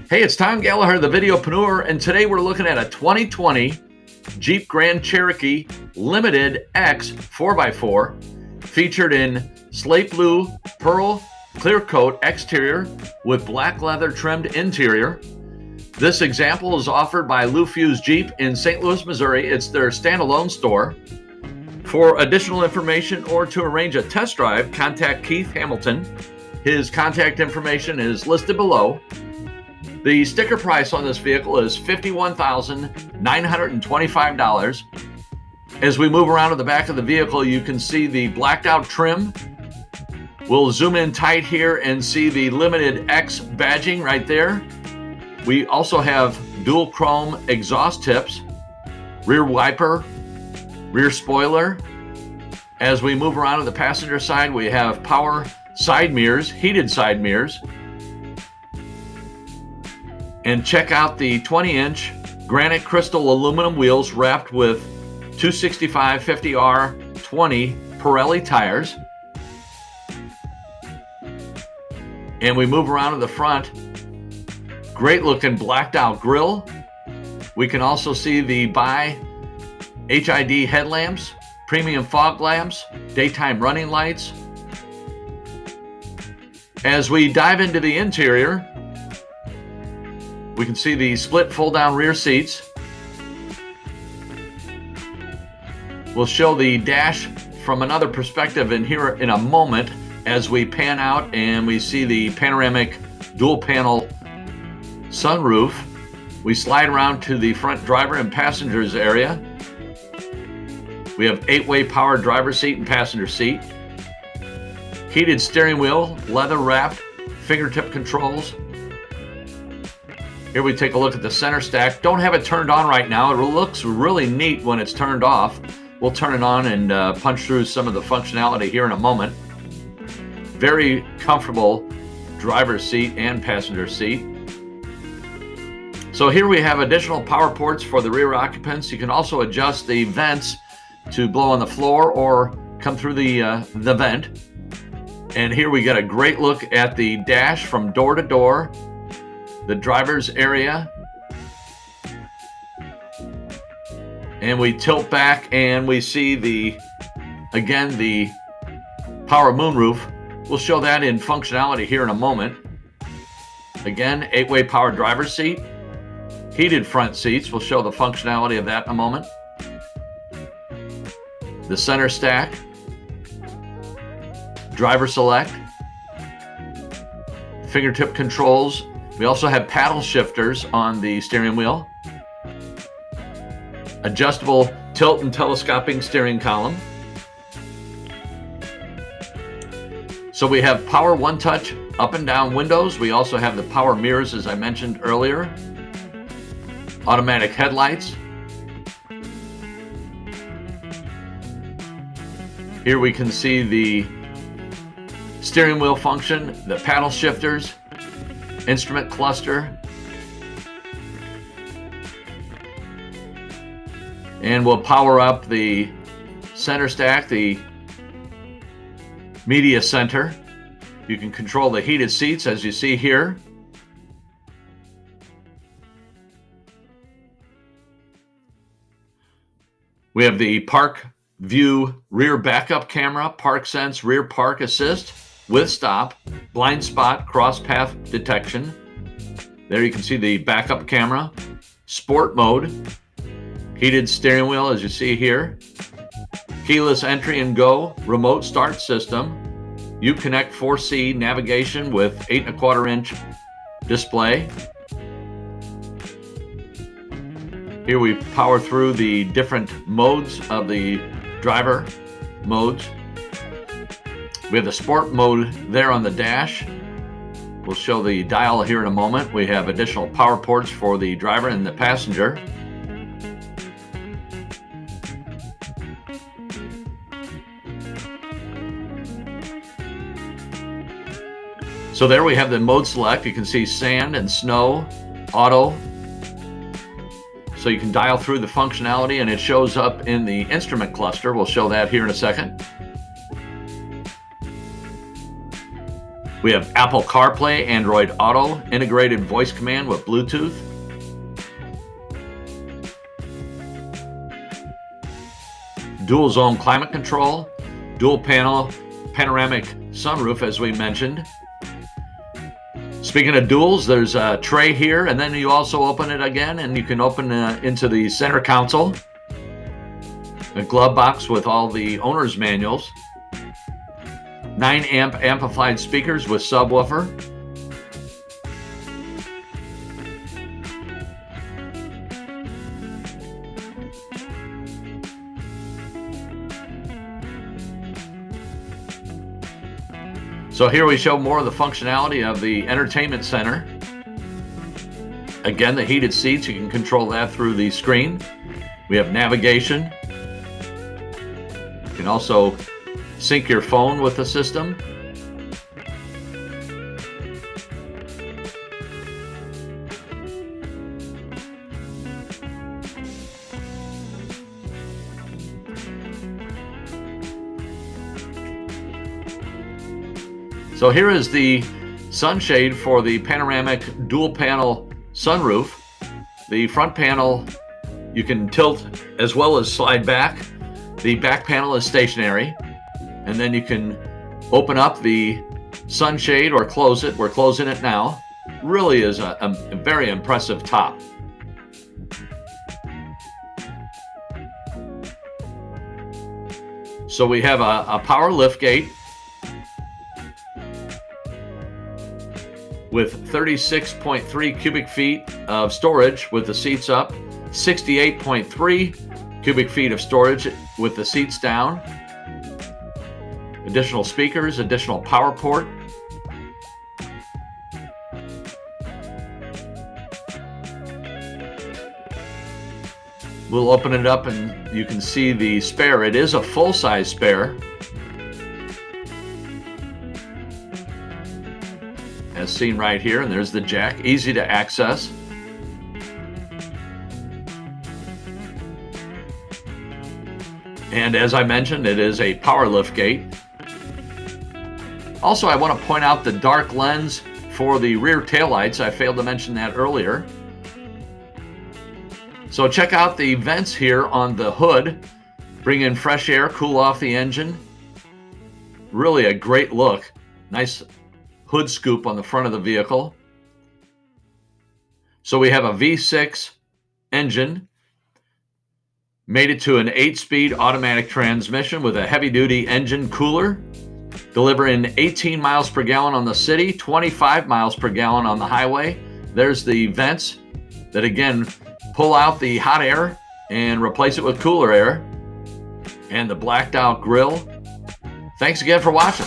Hey, it's Tom Gallagher, the Videopreneur, and today we're looking at a 2020 Jeep Grand Cherokee LimitedX 4x4 featured in slate blue pearl clear coat exterior with black leather trimmed interior. This example is offered by Lou Fusz Jeep in St. Louis, Missouri. It's their standalone store. For additional information or to arrange a test drive, contact Keith Hamilton. His contact information is listed below. The sticker price on this vehicle is $51,925. As we move around to the back of the vehicle, you can see the blacked out trim. We'll zoom in tight here and see the LimitedX badging right there. We also have dual chrome exhaust tips, rear wiper, rear spoiler. As we move around to the passenger side, we have power side mirrors, heated side mirrors. And check out the 20-inch Granite Crystal Aluminum Wheels wrapped with 265 50R20 Pirelli Tires. And we move around to the front. Great looking blacked out grille. We can also see the HID headlamps, premium fog lamps, daytime running lights. As we dive into the interior, we can see the split fold-down rear seats. We'll show the dash from another perspective in here in a moment as we pan out and we see the panoramic dual-panel sunroof. We slide around to the front driver and passengers area. We have 8-way power driver's seat and passenger seat. Heated steering wheel, leather-wrapped, fingertip controls. Here we take a look at the center stack. Don't have it turned on right now. It looks really neat when it's turned off. We'll turn it on and punch through some of the functionality here in a moment. Very comfortable driver's seat and passenger seat. So here we have additional power ports for the rear occupants. You can also adjust the vents to blow on the floor or come through the vent. And here we get a great look at the dash from door to door. The driver's area, and we tilt back and we see the power moonroof. We'll show that in functionality here in a moment. Again, 8-way power driver's seat, heated front seats. We'll show the functionality of that in a moment. The center stack, driver select, fingertip controls. We also have paddle shifters on the steering wheel, adjustable tilt and telescoping steering column. So we have power one-touch up and down windows. We also have the power mirrors, as I mentioned earlier, automatic headlights. Here we can see the steering wheel function, the paddle shifters, instrument cluster, and we'll power up the center stack, the media center. You can control the heated seats as you see here. We have the Parkview rear backup camera, Parksense rear park assist with stop, blind spot, cross path detection. There you can see the backup camera, sport mode, heated steering wheel as you see here, keyless entry and go, remote start system, Uconnect 4C navigation with 8.25-inch display. Here we power through the different modes of the driver modes. We have the sport mode there on the dash. We'll show the dial here in a moment. We have additional power ports for the driver and the passenger. So there we have the mode select. You can see sand and snow, auto. So you can dial through the functionality and it shows up in the instrument cluster. We'll show that here in a second. We have Apple CarPlay, Android Auto, integrated voice command with Bluetooth. Dual zone climate control, dual panel panoramic sunroof, as we mentioned. Speaking of duals, there's a tray here, and then you also open it again, and you can open into the center console. A glove box with all the owner's manuals. 9-amp amplified speakers with subwoofer. So here we show more of the functionality of the entertainment center. Again, the heated seats, you can control that through the screen. We have navigation. You can also sync your phone with the system. So here is the sunshade for the panoramic dual panel sunroof. The front panel you can tilt as well as slide back. The back panel is stationary. And then you can open up the sunshade or close it. We're closing it now. Really is a very impressive top. So we have a power lift gate with 36.3 cubic feet of storage with the seats up, 68.3 cubic feet of storage with the seats down. Additional speakers, additional power port. We'll open it up and you can see the spare. It is a full-size spare. As seen right here, and there's the jack, easy to access. And as I mentioned, it is a power lift gate. Also, I want to point out the dark lens for the rear taillights. I failed to mention that earlier. So check out the vents here on the hood. Bring in fresh air, cool off the engine. Really a great look. Nice hood scoop on the front of the vehicle. So we have a V6 engine. Made it to an 8-speed automatic transmission with a heavy-duty engine cooler. Delivering 18 miles per gallon on the city, 25 miles per gallon on the highway. There's the vents that, again, pull out the hot air and replace it with cooler air. And the blacked out grille. Thanks again for watching.